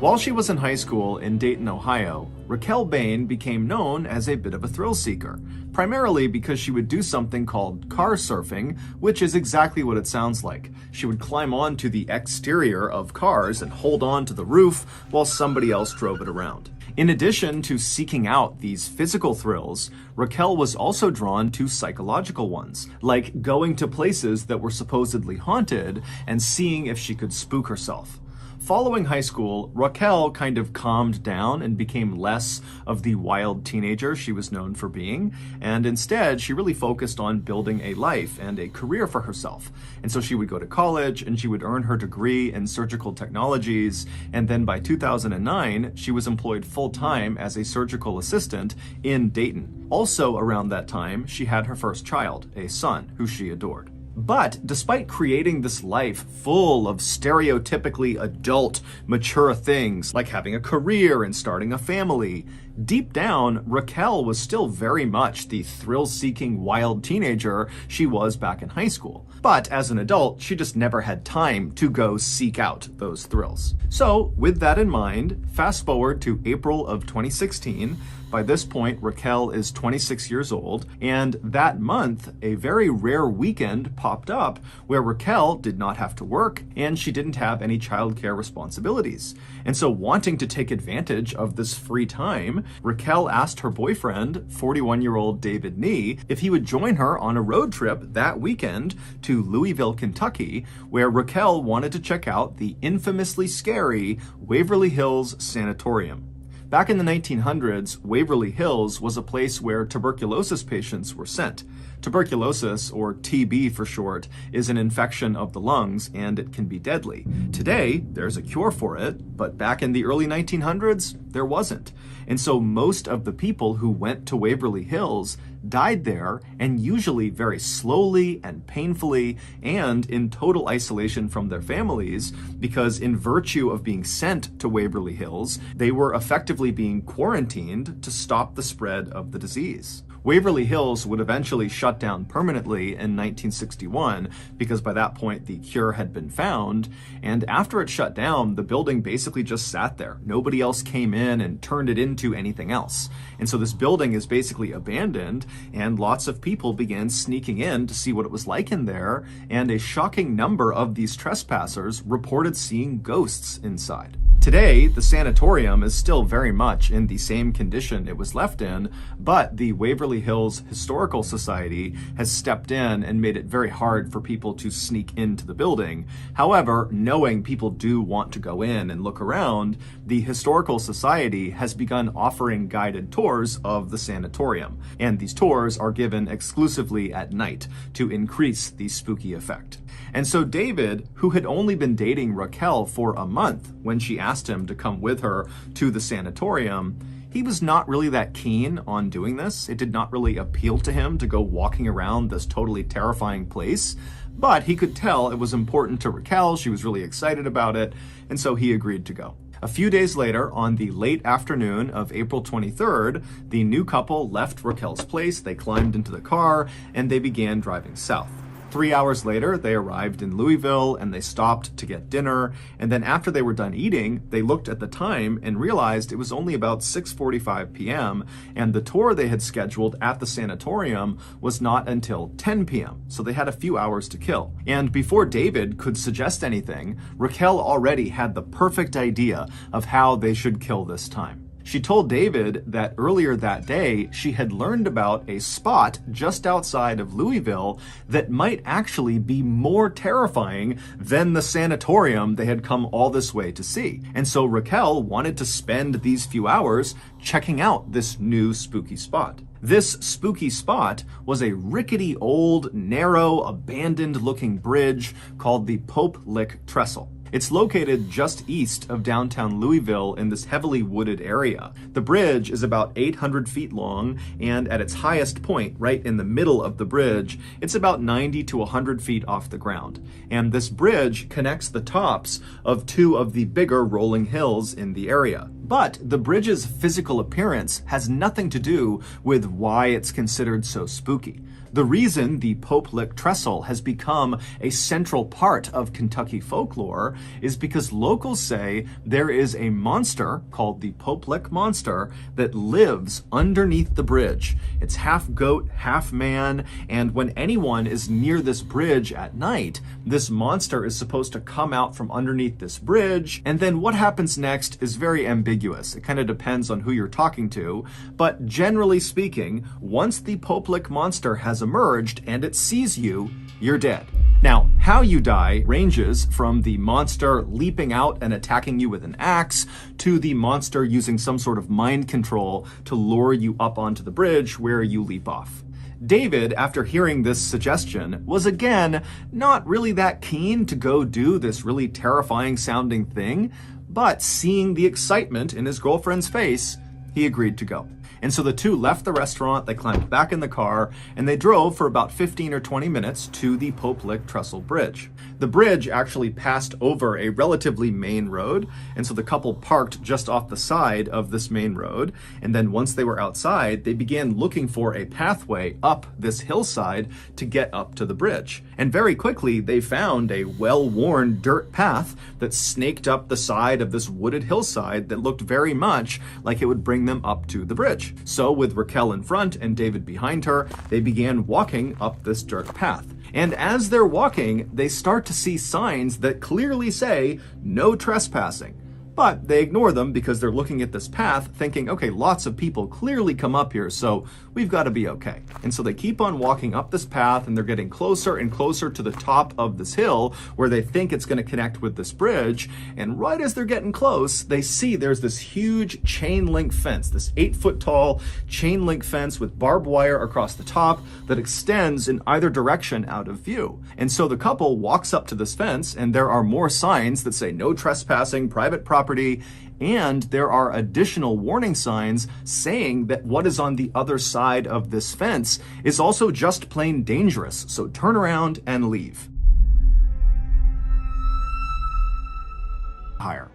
While she was in high school in Dayton, Ohio, Raquel Bain became known as a bit of a thrill seeker, primarily because she would do something called car surfing, which is exactly what it sounds like. She would climb onto the exterior of cars and hold on to the roof while somebody else drove it around. In addition to seeking out these physical thrills, Raquel was also drawn to psychological ones, like going to places that were supposedly haunted and seeing if she could spook herself. Following high school, Raquel kind of calmed down and became less of the wild teenager she was known for being, and instead she really focused on building a life and a career for herself. And so she would go to college and she would earn her degree in surgical technologies, and then by 2009 she was employed full-time as a surgical assistant in Dayton. Also around that time, she had her first child, a son, who she adored. But despite creating this life full of stereotypically adult, mature things like having a career and starting a family, deep down, Raquel was still very much the thrill-seeking wild teenager she was back in high school. But as an adult, she just never had time to go seek out those thrills. So with that in mind, fast forward to April of 2016. By this point, Raquel is 26 years old, and that month, a very rare weekend popped up where Raquel did not have to work and she didn't have any childcare responsibilities. And so, wanting to take advantage of this free time, Raquel asked her boyfriend, 41-year-old David Nee, if he would join her on a road trip that weekend to Louisville, Kentucky, where Raquel wanted to check out the infamously scary Waverly Hills Sanatorium. Back in the 1900s, Waverly Hills was a place where tuberculosis patients were sent. Tuberculosis, or TB for short, is an infection of the lungs and it can be deadly. Today, there's a cure for it, but back in the early 1900s, there wasn't. And so most of the people who went to Waverly Hills died there, and usually very slowly and painfully and in total isolation from their families, because in virtue of being sent to Waverly Hills, they were effectively being quarantined to stop the spread of the disease. Waverly Hills would eventually shut down permanently in 1961 because by that point the cure had been found, and after it shut down, the building basically just sat there. Nobody else came in and turned it into anything else. And so this building is basically abandoned, and lots of people began sneaking in to see what it was like in there, and a shocking number of these trespassers reported seeing ghosts inside. Today, the sanatorium is still very much in the same condition it was left in, but the Waverly Hills Historical Society has stepped in and made it very hard for people to sneak into the building. However, knowing people do want to go in and look around, the Historical Society has begun offering guided tours of the sanatorium, and these tours are given exclusively at night to increase the spooky effect. And so David, who had only been dating Raquel for a month when she asked him to come with her to the sanatorium, he was not really that keen on doing this. It did not really appeal to him to go walking around this totally terrifying place, but he could tell it was important to Raquel. She was really excited about it, and so he agreed to go. A few days later, on the late afternoon of April 23rd, the new couple left Raquel's place, they climbed into the car, and they began driving south. 3 hours later, they arrived in Louisville and they stopped to get dinner. And then after they were done eating, they looked at the time and realized it was only about 6:45 p.m. and the tour they had scheduled at the sanatorium was not until 10 p.m. So they had a few hours to kill. And before David could suggest anything, Raquel already had the perfect idea of how they should kill this time. She told David that earlier that day, she had learned about a spot just outside of Louisville that might actually be more terrifying than the sanatorium they had come all this way to see. And so Raquel wanted to spend these few hours checking out this new spooky spot. This spooky spot was a rickety old, narrow, abandoned-looking bridge called the Pope Lick Trestle. It's located just east of downtown Louisville in this heavily wooded area. The bridge is about 800 feet long, and at its highest point, right in the middle of the bridge, it's about 90 to 100 feet off the ground. And this bridge connects the tops of two of the bigger rolling hills in the area. But the bridge's physical appearance has nothing to do with why it's considered so spooky. The reason the Poplik trestle has become a central part of Kentucky folklore is because locals say there is a monster called the Poplik monster that lives underneath the bridge. It's half goat, half man, and when anyone is near this bridge at night, this monster is supposed to come out from underneath this bridge, and then what happens next is very ambiguous. It kind of depends on who you're talking to, but generally speaking, once the Poplik monster has emerged and it sees you, you're dead. Now, how you die ranges from the monster leaping out and attacking you with an axe to the monster using some sort of mind control to lure you up onto the bridge where you leap off. David, after hearing this suggestion, was again not really that keen to go do this really terrifying sounding thing, but seeing the excitement in his girlfriend's face, he agreed to go. And so the two left the restaurant, they climbed back in the car, and they drove for about 15 or 20 minutes to the Poplik Trestle Bridge. The bridge actually passed over a relatively main road, and so the couple parked just off the side of this main road, and then once they were outside, they began looking for a pathway up this hillside to get up to the bridge. And very quickly, they found a well-worn dirt path that snaked up the side of this wooded hillside that looked very much like it would bring them up to the bridge. So with Raquel in front and David behind her, they began walking up this dirt path. And as they're walking, they start to see signs that clearly say, "No trespassing." But they ignore them because they're looking at this path thinking, okay, lots of people clearly come up here, so we've got to be okay. And so they keep on walking up this path, and they're getting closer and closer to the top of this hill where they think it's going to connect with this bridge. And right as they're getting close, they see there's this huge chain link fence, this 8-foot tall chain link fence with barbed wire across the top that extends in either direction out of view. And so the couple walks up to this fence, and there are more signs that say no trespassing, private property, and there are additional warning signs saying that what is on the other side of this fence is also just plain dangerous, so turn around and leave. Higher.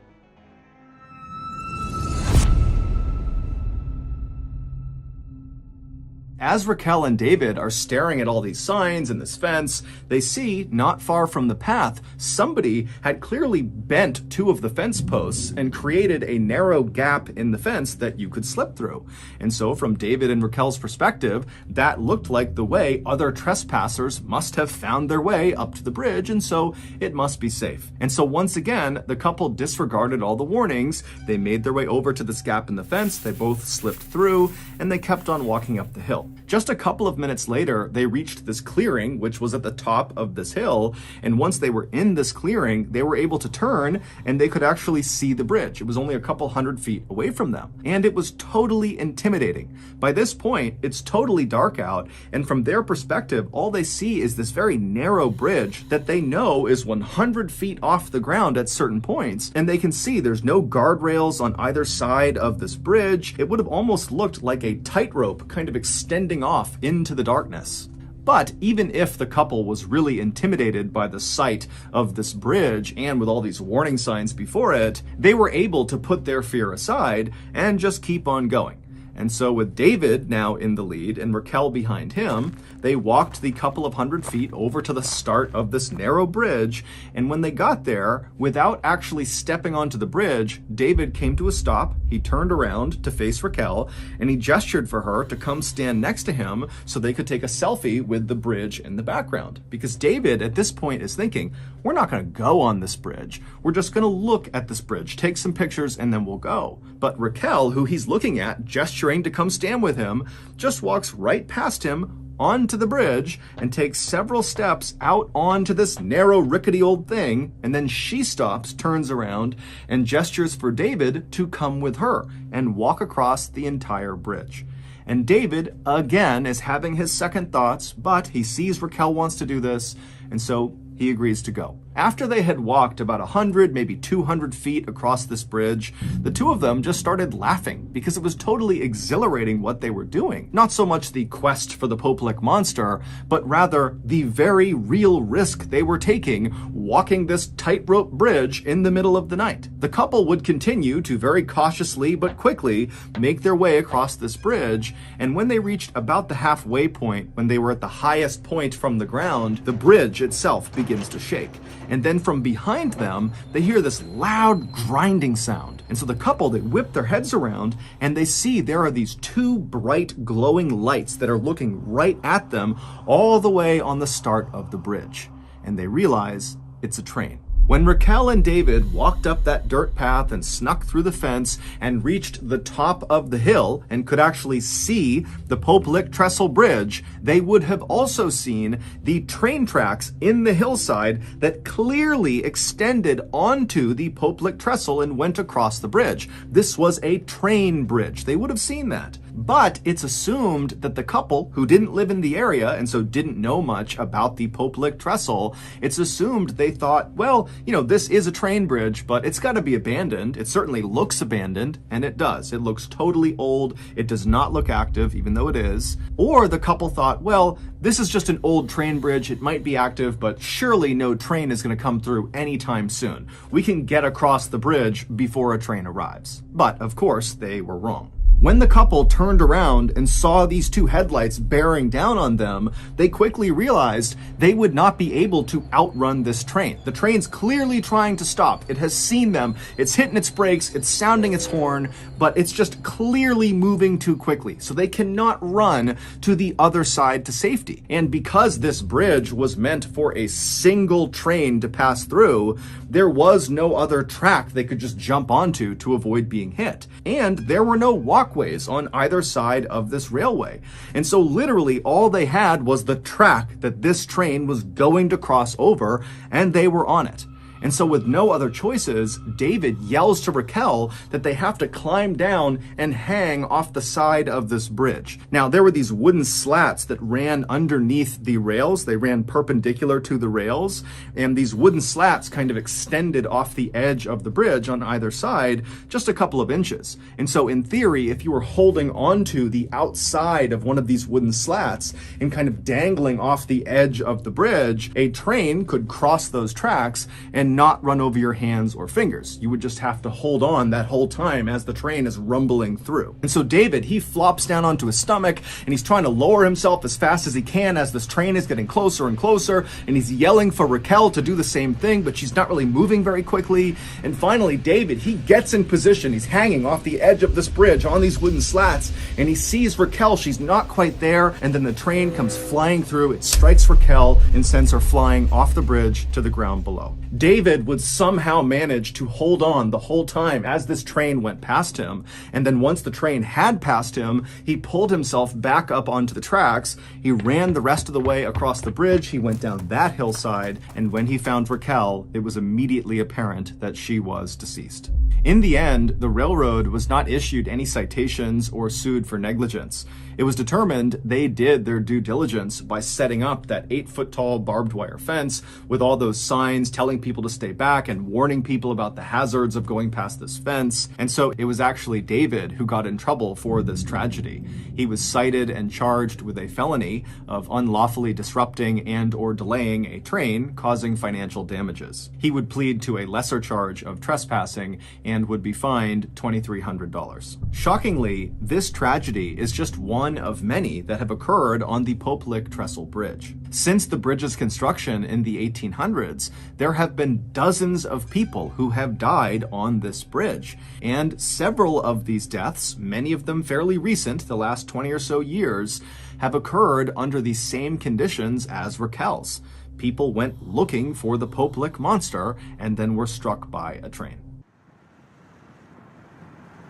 As Raquel and David are staring at all these signs and this fence, they see, not far from the path, somebody had clearly bent two of the fence posts and created a narrow gap in the fence that you could slip through. And so from David and Raquel's perspective, that looked like the way other trespassers must have found their way up to the bridge, and so it must be safe. And so once again, the couple disregarded all the warnings. They made their way over to this gap in the fence, they both slipped through, and they kept on walking up the hill. Just a couple of minutes later, they reached this clearing, which was at the top of this hill, and once they were in this clearing, they were able to turn, and they could actually see the bridge. It was only a couple hundred feet away from them, and it was totally intimidating. By this point, it's totally dark out, and from their perspective, all they see is this very narrow bridge that they know is 100 feet off the ground at certain points, and they can see there's no guardrails on either side of this bridge. It would have almost looked like a tightrope kind of extending off into the darkness. But even if the couple was really intimidated by the sight of this bridge and with all these warning signs before it, they were able to put their fear aside and just keep on going. And so with David now in the lead and Raquel behind him, they walked the couple of hundred feet over to the start of this narrow bridge. And when they got there, without actually stepping onto the bridge, David came to a stop. He turned around to face Raquel and he gestured for her to come stand next to him so they could take a selfie with the bridge in the background. Because David at this point is thinking, we're not going to go on this bridge. We're just going to look at this bridge, take some pictures, and then we'll go. But Raquel, who he's looking at, gesturing to come stand with him, just walks right past him onto the bridge and takes several steps out onto this narrow, rickety old thing, and then she stops, turns around, and gestures for David to come with her and walk across the entire bridge. And David, again, is having his second thoughts, but he sees Raquel wants to do this, and so he agrees to go. After they had walked about 100, maybe 200 feet across this bridge, the two of them just started laughing because it was totally exhilarating what they were doing. Not so much the quest for the Popelik monster, but rather the very real risk they were taking walking this tightrope bridge in the middle of the night. The couple would continue to very cautiously but quickly make their way across this bridge, and when they reached about the halfway point, when they were at the highest point from the ground, the bridge itself begins to shake. And then from behind them, they hear this loud grinding sound. And so the couple, they whip their heads around and they see there are these two bright glowing lights that are looking right at them all the way on the start of the bridge. And they realize it's a train. When Raquel and David walked up that dirt path and snuck through the fence and reached the top of the hill and could actually see the Popelik Trestle Bridge, they would have also seen the train tracks in the hillside that clearly extended onto the Popelik Trestle and went across the bridge. This was a train bridge. They would have seen that. But it's assumed that the couple, who didn't live in the area and so didn't know much about the Popelik Trestle, it's assumed they thought, well, this is a train bridge, but it's got to be abandoned. It certainly looks abandoned, and it does. It looks totally old. It does not look active, even though it is. Or the couple thought, well, this is just an old train bridge. It might be active, but surely no train is going to come through anytime soon. We can get across the bridge before a train arrives. But, of course, they were wrong. When the couple turned around and saw these two headlights bearing down on them, they quickly realized they would not be able to outrun this train. The train's clearly trying to stop. It has seen them. It's hitting its brakes. It's sounding its horn, but it's just clearly moving too quickly. So they cannot run to the other side to safety. And because this bridge was meant for a single train to pass through, there was no other track they could just jump onto to avoid being hit. And there were no walkways on either side of this railway. And so literally all they had was the track that this train was going to cross over, and they were on it. And so with no other choices, David yells to Raquel that they have to climb down and hang off the side of this bridge. Now, there were these wooden slats that ran underneath the rails. They ran perpendicular to the rails, and these wooden slats kind of extended off the edge of the bridge on either side just a couple of inches. And so in theory, if you were holding onto the outside of one of these wooden slats and kind of dangling off the edge of the bridge, a train could cross those tracks and not run over your hands or fingers. You would just have to hold on that whole time as the train is rumbling through. And so David, he flops down onto his stomach and he's trying to lower himself as fast as he can as this train is getting closer and closer, and he's yelling for Raquel to do the same thing, but she's not really moving very quickly. And finally, David, he gets in position. He's hanging off the edge of this bridge on these wooden slats, and he sees Raquel. She's not quite there, and then the train comes flying through. It strikes Raquel and sends her flying off the bridge to the ground below. David would somehow manage to hold on the whole time as this train went past him. And then once the train had passed him, he pulled himself back up onto the tracks. He ran the rest of the way across the bridge. He went down that hillside. And when he found Raquel, it was immediately apparent that she was deceased. In the end, the railroad was not issued any citations or sued for negligence. It was determined they did their due diligence by setting up that 8-foot-tall barbed wire fence with all those signs telling people to stay back and warning people about the hazards of going past this fence. And so it was actually David who got in trouble for this tragedy. He was cited and charged with a felony of unlawfully disrupting and or delaying a train, causing financial damages. He would plead to a lesser charge of trespassing and would be fined $2,300. Shockingly, this tragedy is just one of many that have occurred on the Popelik Trestle Bridge. Since the bridge's construction in the 1800s, there have been dozens of people who have died on this bridge. And several of these deaths, many of them fairly recent, the last 20 or so years, have occurred under the same conditions as Raquel's. People went looking for the Popelik monster and then were struck by a train.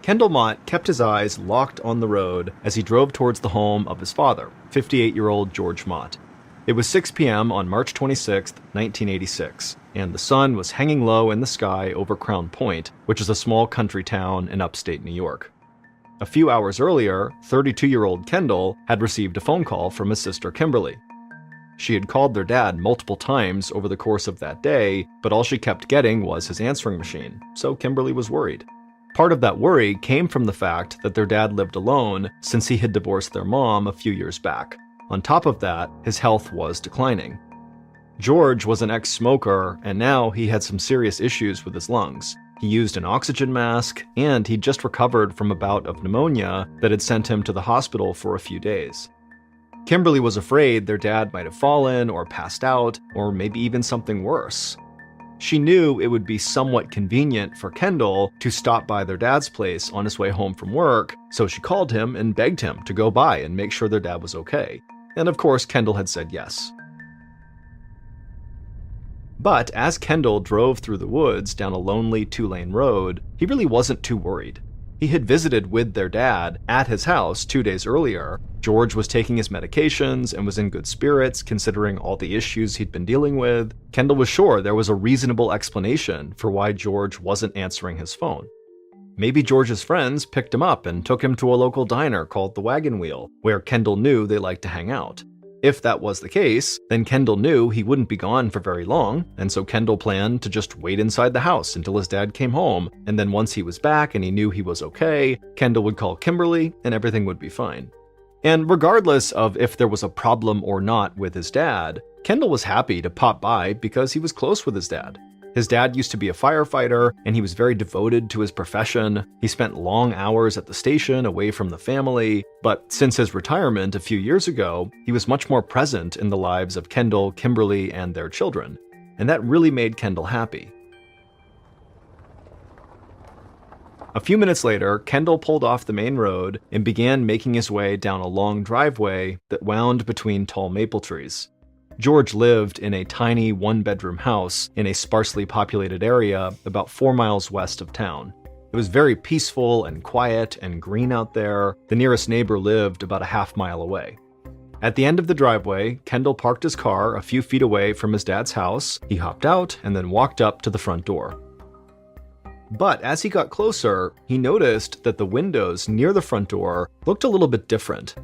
Kendall Mott kept his eyes locked on the road as he drove towards the home of his father, 58-year-old George Mott. It was 6 p.m. on March 26, 1986, and the sun was hanging low in the sky over Crown Point, which is a small country town in upstate New York. A few hours earlier, 32-year-old Kendall had received a phone call from his sister Kimberly. She had called their dad multiple times over the course of that day, but all she kept getting was his answering machine, so Kimberly was worried. Part of that worry came from the fact that their dad lived alone since he had divorced their mom a few years back. On top of that, his health was declining. George was an ex-smoker, and now he had some serious issues with his lungs. He used an oxygen mask, and he'd just recovered from a bout of pneumonia that had sent him to the hospital for a few days. Kimberly was afraid their dad might have fallen or passed out, or maybe even something worse. She knew it would be somewhat convenient for Kendall to stop by their dad's place on his way home from work, so she called him and begged him to go by and make sure their dad was okay. And of course, Kendall had said yes. But as Kendall drove through the woods down a lonely 2-lane road, he really wasn't too worried. He had visited with their dad at his house 2 days earlier. George was taking his medications and was in good spirits considering all the issues he'd been dealing with. Kendall was sure there was a reasonable explanation for why George wasn't answering his phone. Maybe George's friends picked him up and took him to a local diner called the Wagon Wheel, where Kendall knew they liked to hang out. If that was the case, then Kendall knew he wouldn't be gone for very long, and so Kendall planned to just wait inside the house until his dad came home, and then once he was back and he knew he was okay, Kendall would call Kimberly and everything would be fine. And regardless of if there was a problem or not with his dad, Kendall was happy to pop by because he was close with his dad. His dad used to be a firefighter, and he was very devoted to his profession. He spent long hours at the station away from the family, but since his retirement a few years ago, he was much more present in the lives of Kendall, Kimberly, and their children. And that really made Kendall happy. A few minutes later, Kendall pulled off the main road and began making his way down a long driveway that wound between tall maple trees. George lived in a tiny one-bedroom house in a sparsely populated area about 4 miles west of town. It was very peaceful and quiet and green out there. The nearest neighbor lived about a half-mile away. At the end of the driveway, Kendall parked his car a few feet away from his dad's house. He hopped out and then walked up to the front door. But as he got closer, he noticed that the windows near the front door looked a little bit different.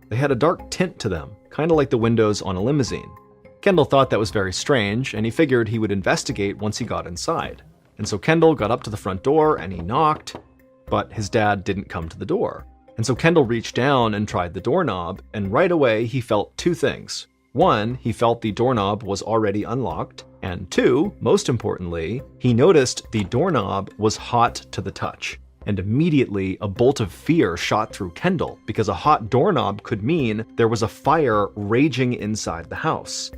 They had a dark tint to them, kind of like the windows on a limousine. Kendall thought that was very strange, and he figured he would investigate once he got inside. And so Kendall got up to the front door and he knocked, but his dad didn't come to the door. And so Kendall reached down and tried the doorknob, and right away he felt two things. One, he felt the doorknob was already unlocked, and two, most importantly, he noticed the doorknob was hot to the touch. And immediately, a bolt of fear shot through Kendall, because a hot doorknob could mean there was a fire raging inside the house.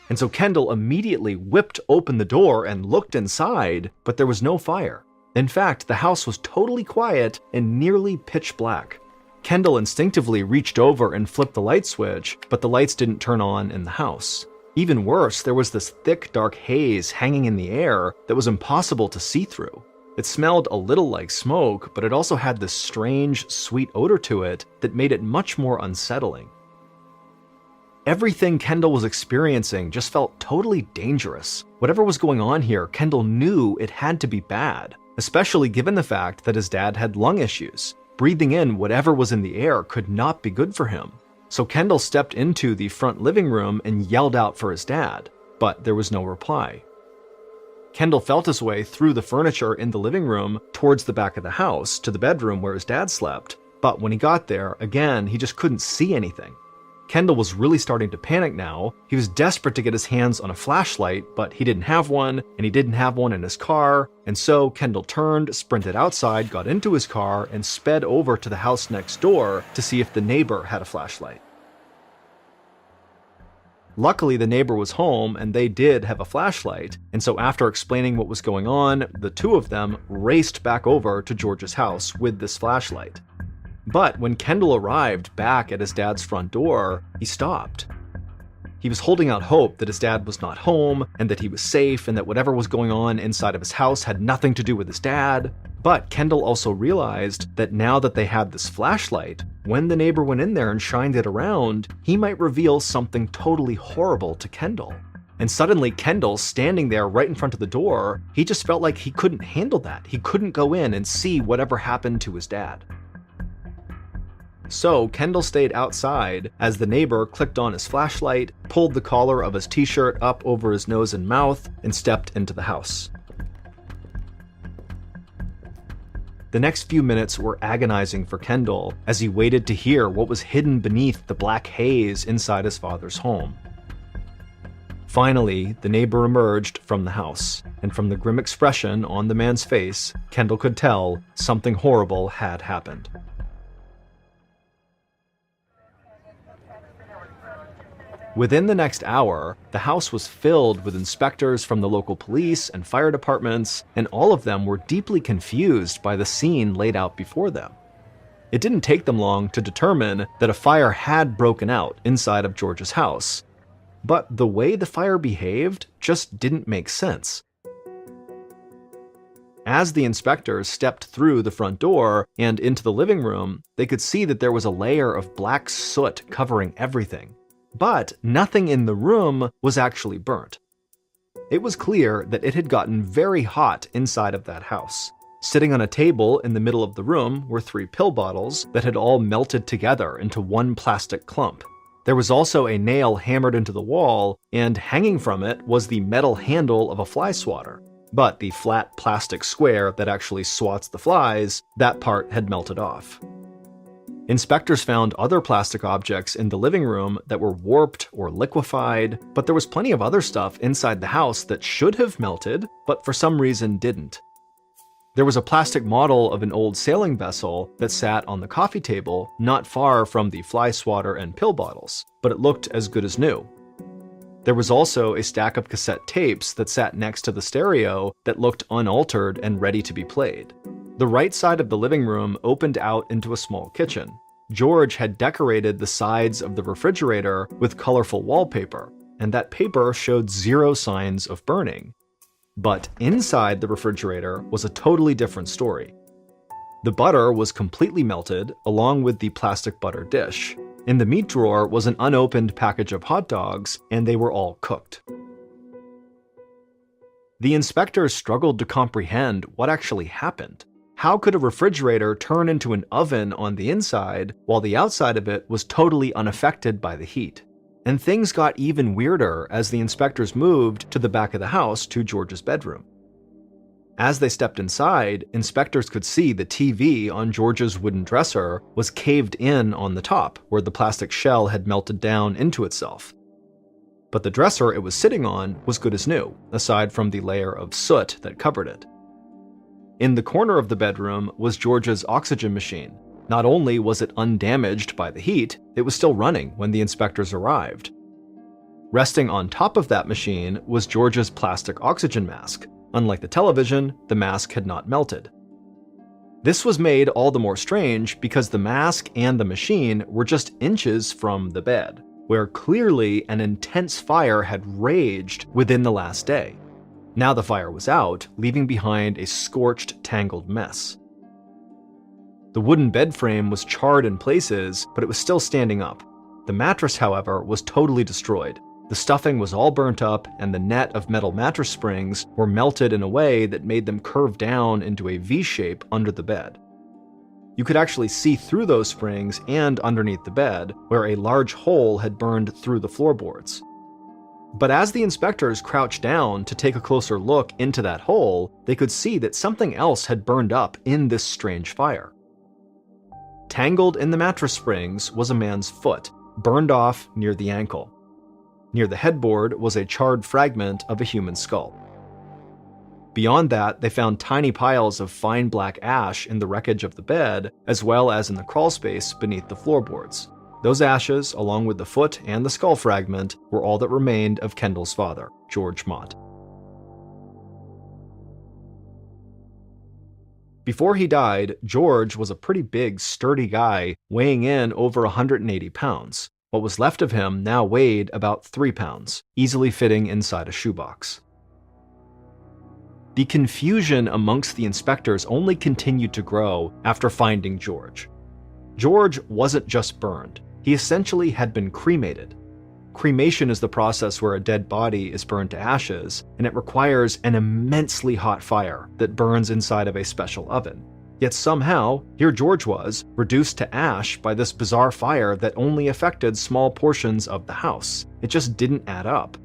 And so Kendall immediately whipped open the door and looked inside, but there was no fire. In fact, the house was totally quiet and nearly pitch black. Kendall instinctively reached over and flipped the light switch, but the lights didn't turn on in the house. Even worse, there was this thick, dark haze hanging in the air that was impossible to see through. It smelled a little like smoke, but it also had this strange, sweet odor to it that made it much more unsettling. Everything Kendall was experiencing just felt totally dangerous. Whatever was going on here, Kendall knew it had to be bad, especially given the fact that his dad had lung issues. Breathing in whatever was in the air could not be good for him. So Kendall stepped into the front living room and yelled out for his dad, but there was no reply. Kendall felt his way through the furniture in the living room towards the back of the house to the bedroom where his dad slept, but when he got there, again, he just couldn't see anything. Kendall was really starting to panic now. He was desperate to get his hands on a flashlight, but he didn't have one, and he didn't have one in his car, and so Kendall turned, sprinted outside, got into his car, and sped over to the house next door to see if the neighbor had a flashlight. Luckily, the neighbor was home, and they did have a flashlight, and so after explaining what was going on, the two of them raced back over to George's house with this flashlight. But when Kendall arrived back at his dad's front door, he stopped. He was holding out hope that his dad was not home, and that he was safe, and that whatever was going on inside of his house had nothing to do with his dad. But Kendall also realized that now that they had this flashlight, when the neighbor went in there and shined it around, he might reveal something totally horrible to Kendall. And suddenly Kendall, standing there right in front of the door, he just felt like he couldn't handle that. He couldn't go in and see whatever happened to his dad. So Kendall stayed outside as the neighbor clicked on his flashlight, pulled the collar of his t-shirt up over his nose and mouth, and stepped into the house. The next few minutes were agonizing for Kendall as he waited to hear what was hidden beneath the black haze inside his father's home. Finally, the neighbor emerged from the house, and from the grim expression on the man's face, Kendall could tell something horrible had happened. Within the next hour, the house was filled with inspectors from the local police and fire departments, and all of them were deeply confused by the scene laid out before them. It didn't take them long to determine that a fire had broken out inside of George's house, but the way the fire behaved just didn't make sense. As the inspectors stepped through the front door and into the living room, they could see that there was a layer of black soot covering everything. But nothing in the room was actually burnt. It was clear that it had gotten very hot inside of that house. Sitting on a table in the middle of the room were 3 pill bottles that had all melted together into one plastic clump. There was also a nail hammered into the wall, and hanging from it was the metal handle of a fly swatter. But the flat plastic square that actually swats the flies, that part had melted off. Inspectors found other plastic objects in the living room that were warped or liquefied, but there was plenty of other stuff inside the house that should have melted, but for some reason didn't. There was a plastic model of an old sailing vessel that sat on the coffee table not far from the fly swatter and pill bottles, but it looked as good as new. There was also a stack of cassette tapes that sat next to the stereo that looked unaltered and ready to be played. The right side of the living room opened out into a small kitchen. George had decorated the sides of the refrigerator with colorful wallpaper, and that paper showed 0 signs of burning. But inside the refrigerator was a totally different story. The butter was completely melted, along with the plastic butter dish. In the meat drawer was an unopened package of hot dogs, and they were all cooked. The inspectors struggled to comprehend what actually happened. How could a refrigerator turn into an oven on the inside while the outside of it was totally unaffected by the heat? And things got even weirder as the inspectors moved to the back of the house to George's bedroom. As they stepped inside, inspectors could see the TV on George's wooden dresser was caved in on the top, where the plastic shell had melted down into itself. But the dresser it was sitting on was good as new, aside from the layer of soot that covered it. In the corner of the bedroom was George's oxygen machine. Not only was it undamaged by the heat, it was still running when the inspectors arrived. Resting on top of that machine was George's plastic oxygen mask. Unlike the television, the mask had not melted. This was made all the more strange because the mask and the machine were just inches from the bed, where clearly an intense fire had raged within the last day. Now the fire was out, leaving behind a scorched, tangled mess. The wooden bed frame was charred in places, but it was still standing up. The mattress, however, was totally destroyed. The stuffing was all burnt up, and the net of metal mattress springs were melted in a way that made them curve down into a V shape under the bed. You could actually see through those springs and underneath the bed, where a large hole had burned through the floorboards. But as the inspectors crouched down to take a closer look into that hole, they could see that something else had burned up in this strange fire. Tangled in the mattress springs was a man's foot, burned off near the ankle. Near the headboard was a charred fragment of a human skull. Beyond that, they found tiny piles of fine black ash in the wreckage of the bed, as well as in the crawl space beneath the floorboards. Those ashes, along with the foot and the skull fragment, were all that remained of Kendall's father, George Mott. Before he died, George was a pretty big, sturdy guy, weighing in over 180 pounds. What was left of him now weighed about 3 pounds, easily fitting inside a shoebox. The confusion amongst the inspectors only continued to grow after finding George. George wasn't just burned. He essentially had been cremated. Cremation is the process where a dead body is burned to ashes, and it requires an immensely hot fire that burns inside of a special oven. Yet somehow, here George was, reduced to ash by this bizarre fire that only affected small portions of the house. It just didn't add up.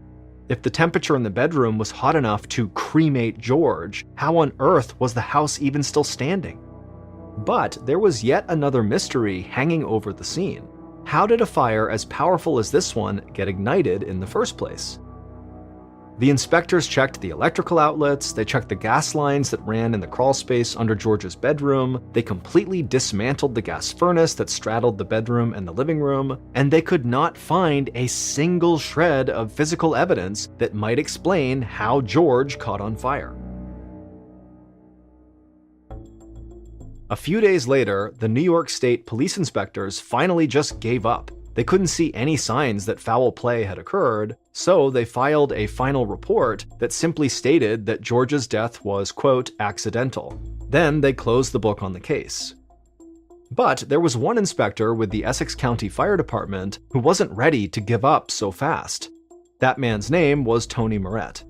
If the temperature in the bedroom was hot enough to cremate George, how on earth was the house even still standing? But there was yet another mystery hanging over the scene. How did a fire as powerful as this one get ignited in the first place? The inspectors checked the electrical outlets, they checked the gas lines that ran in the crawl space under George's bedroom, they completely dismantled the gas furnace that straddled the bedroom and the living room, and they could not find a single shred of physical evidence that might explain how George caught on fire. A few days later, the New York State police inspectors finally just gave up. They couldn't see any signs that foul play had occurred, so they filed a final report that simply stated that George's death was, quote, accidental. Then they closed the book on the case. But there was one inspector with the Essex County Fire Department who wasn't ready to give up so fast. That man's name was Tony Moret.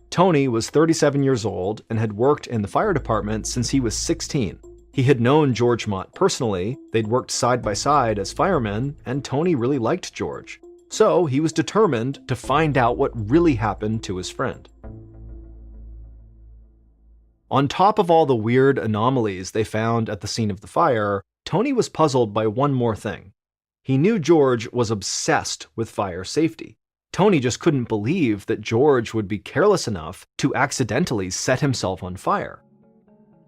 Tony was 37 years old and had worked in the fire department since he was 16. He had known George Mott personally, they'd worked side by side as firemen, and Tony really liked George. So he was determined to find out what really happened to his friend. On top of all the weird anomalies they found at the scene of the fire, Tony was puzzled by one more thing. He knew George was obsessed with fire safety. Tony just couldn't believe that George would be careless enough to accidentally set himself on fire.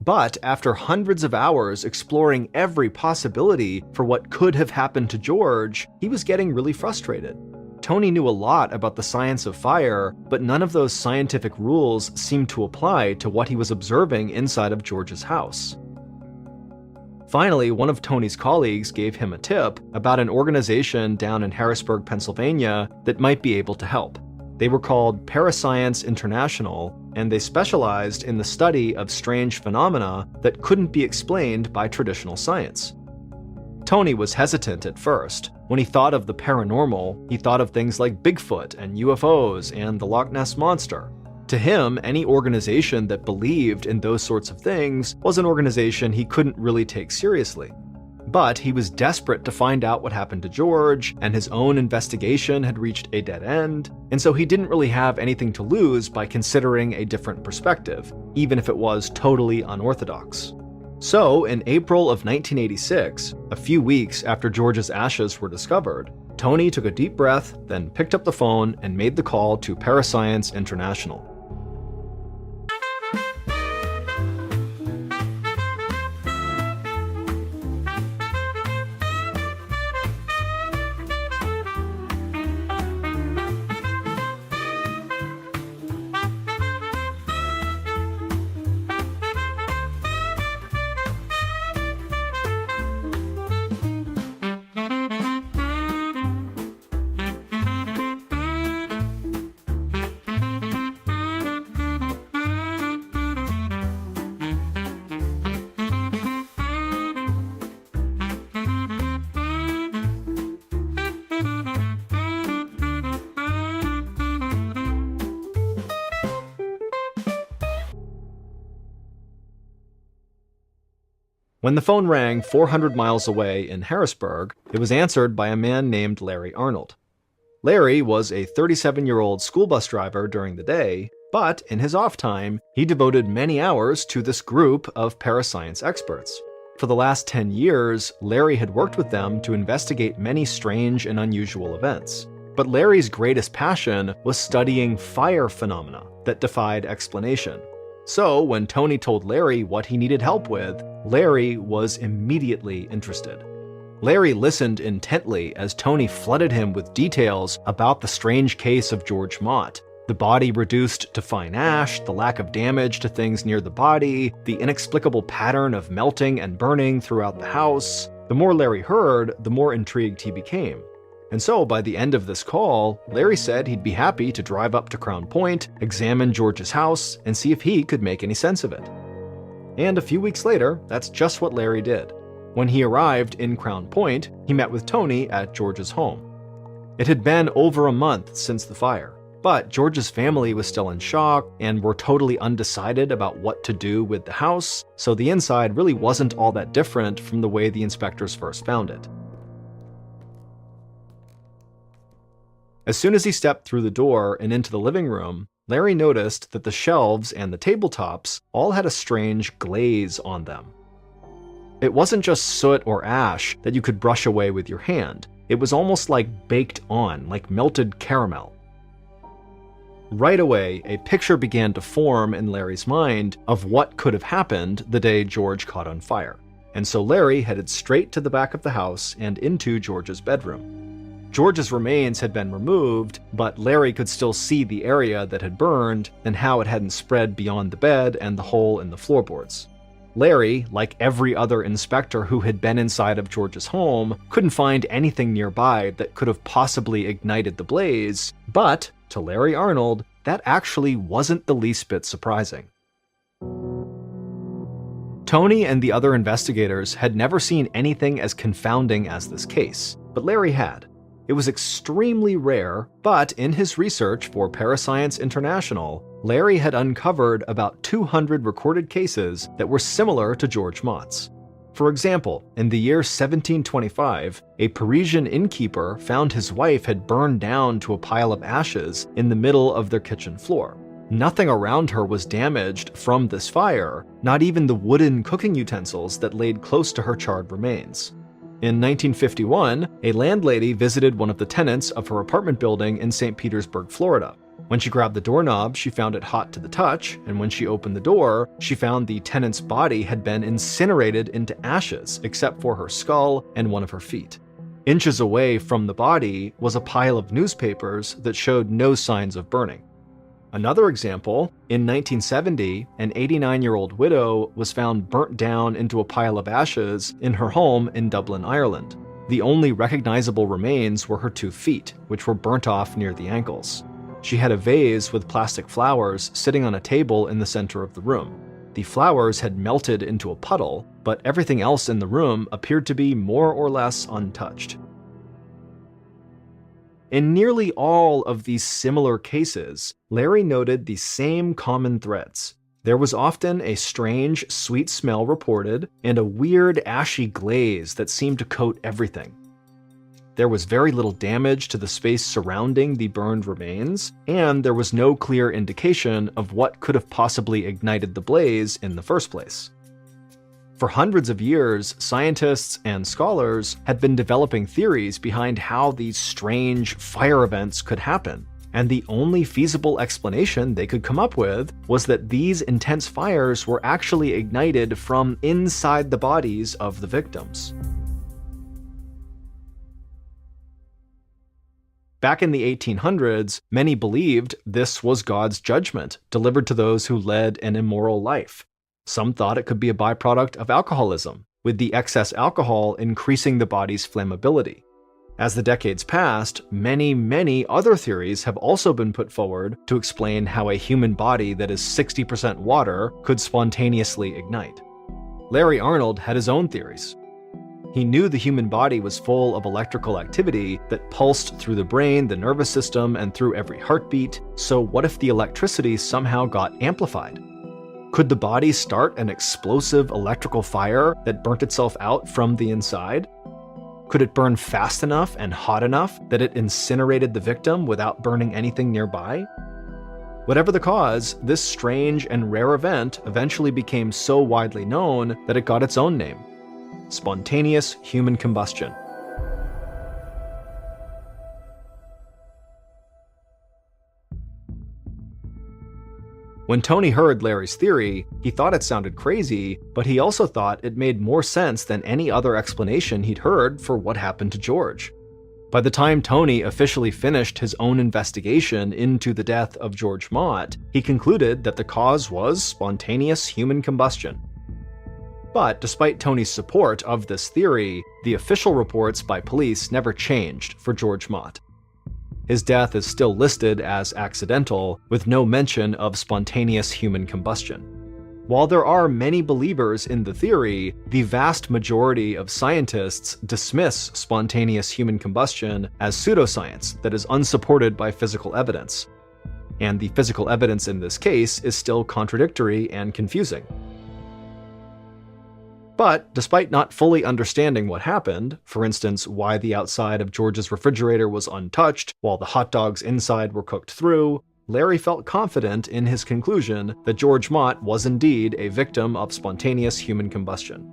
But after hundreds of hours exploring every possibility for what could have happened to George, he was getting really frustrated. Tony knew a lot about the science of fire, but none of those scientific rules seemed to apply to what he was observing inside of George's house. Finally, one of Tony's colleagues gave him a tip about an organization down in Harrisburg, Pennsylvania that might be able to help. They were called Parascience International, and they specialized in the study of strange phenomena that couldn't be explained by traditional science. Tony was hesitant at first. When he thought of the paranormal, he thought of things like Bigfoot and UFOs and the Loch Ness Monster. To him, any organization that believed in those sorts of things was an organization he couldn't really take seriously. But he was desperate to find out what happened to George, and his own investigation had reached a dead end, and so he didn't really have anything to lose by considering a different perspective, even if it was totally unorthodox. So, in April of 1986, a few weeks after George's ashes were discovered, Tony took a deep breath, then picked up the phone and made the call to Parascience International. When the phone rang 400 miles away in Harrisburg, it was answered by a man named Larry Arnold. Larry was a 37-year-old school bus driver during the day, but in his off time, he devoted many hours to this group of parascience experts. For the last 10 years, Larry had worked with them to investigate many strange and unusual events. But Larry's greatest passion was studying fire phenomena that defied explanation. So when Tony told Larry what he needed help with, Larry was immediately interested. Larry listened intently as Tony flooded him with details about the strange case of George Mott. The body reduced to fine ash, the lack of damage to things near the body, the inexplicable pattern of melting and burning throughout the house. The more Larry heard, the more intrigued he became. And so by the end of this call, Larry said he'd be happy to drive up to Crown Point, examine George's house, and see if he could make any sense of it. And a few weeks later, that's just what Larry did. When he arrived in Crown Point, he met with Tony at George's home. It had been over a month since the fire. But George's family was still in shock and were totally undecided about what to do with the house, so the inside really wasn't all that different from the way the inspectors first found it. As soon as he stepped through the door and into the living room, Larry noticed that the shelves and the tabletops all had a strange glaze on them. It wasn't just soot or ash that you could brush away with your hand. It was almost like baked on, like melted caramel. Right away, a picture began to form in Larry's mind of what could have happened the day George caught on fire. And so Larry headed straight to the back of the house and into George's bedroom. George's remains had been removed, but Larry could still see the area that had burned and how it hadn't spread beyond the bed and the hole in the floorboards. Larry, like every other inspector who had been inside of George's home, couldn't find anything nearby that could have possibly ignited the blaze, but to Larry Arnold, that actually wasn't the least bit surprising. Tony and the other investigators had never seen anything as confounding as this case, but Larry had. It was extremely rare, but in his research for Parascience International, Larry had uncovered about 200 recorded cases that were similar to George Mott's. For example, in the year 1725, a Parisian innkeeper found his wife had burned down to a pile of ashes in the middle of their kitchen floor. Nothing around her was damaged from this fire, not even the wooden cooking utensils that laid close to her charred remains. In 1951, a landlady visited one of the tenants of her apartment building in St. Petersburg, Florida. When she grabbed the doorknob, she found it hot to the touch, and when she opened the door, she found the tenant's body had been incinerated into ashes, except for her skull and one of her feet. Inches away from the body was a pile of newspapers that showed no signs of burning. Another example, in 1970, an 89-year-old widow was found burnt down into a pile of ashes in her home in Dublin, Ireland. The only recognizable remains were her 2 feet, which were burnt off near the ankles. She had a vase with plastic flowers sitting on a table in the center of the room. The flowers had melted into a puddle, but everything else in the room appeared to be more or less untouched. In nearly all of these similar cases, Larry noted the same common threads. There was often a strange, sweet smell reported, and a weird, ashy glaze that seemed to coat everything. There was very little damage to the space surrounding the burned remains, and there was no clear indication of what could have possibly ignited the blaze in the first place. For hundreds of years, scientists and scholars had been developing theories behind how these strange fire events could happen, and the only feasible explanation they could come up with was that these intense fires were actually ignited from inside the bodies of the victims. Back in the 1800s, many believed this was God's judgment delivered to those who led an immoral life. Some thought it could be a byproduct of alcoholism, with the excess alcohol increasing the body's flammability. As the decades passed, many other theories have also been put forward to explain how a human body that is 60% water could spontaneously ignite. Larry Arnold had his own theories. He knew the human body was full of electrical activity that pulsed through the brain, the nervous system, and through every heartbeat, so what if the electricity somehow got amplified? Could the body start an explosive electrical fire that burnt itself out from the inside? Could it burn fast enough and hot enough that it incinerated the victim without burning anything nearby? Whatever the cause, this strange and rare event eventually became so widely known that it got its own name: spontaneous human combustion. When Tony heard Larry's theory, he thought it sounded crazy, but he also thought it made more sense than any other explanation he'd heard for what happened to George. By the time Tony officially finished his own investigation into the death of George Mott, he concluded that the cause was spontaneous human combustion. But despite Tony's support of this theory, the official reports by police never changed for George Mott. His death is still listed as accidental, with no mention of spontaneous human combustion. While there are many believers in the theory, the vast majority of scientists dismiss spontaneous human combustion as pseudoscience that is unsupported by physical evidence. and the physical evidence in this case is still contradictory and confusing. But despite not fully understanding what happened, for instance, why the outside of George's refrigerator was untouched while the hot dogs inside were cooked through, Larry felt confident in his conclusion that George Mott was indeed a victim of spontaneous human combustion.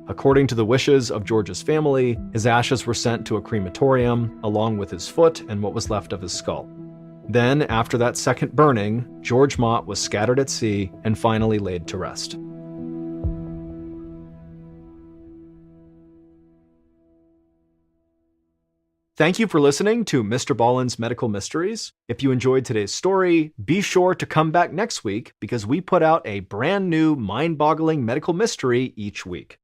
According to the wishes of George's family, his ashes were sent to a crematorium, along with his foot and what was left of his skull. Then, after that second burning, George Mott was scattered at sea and finally laid to rest. Thank you for listening to MrBallen's Medical Mysteries. If you enjoyed today's story, be sure to come back next week because we put out a brand new mind-boggling medical mystery each week.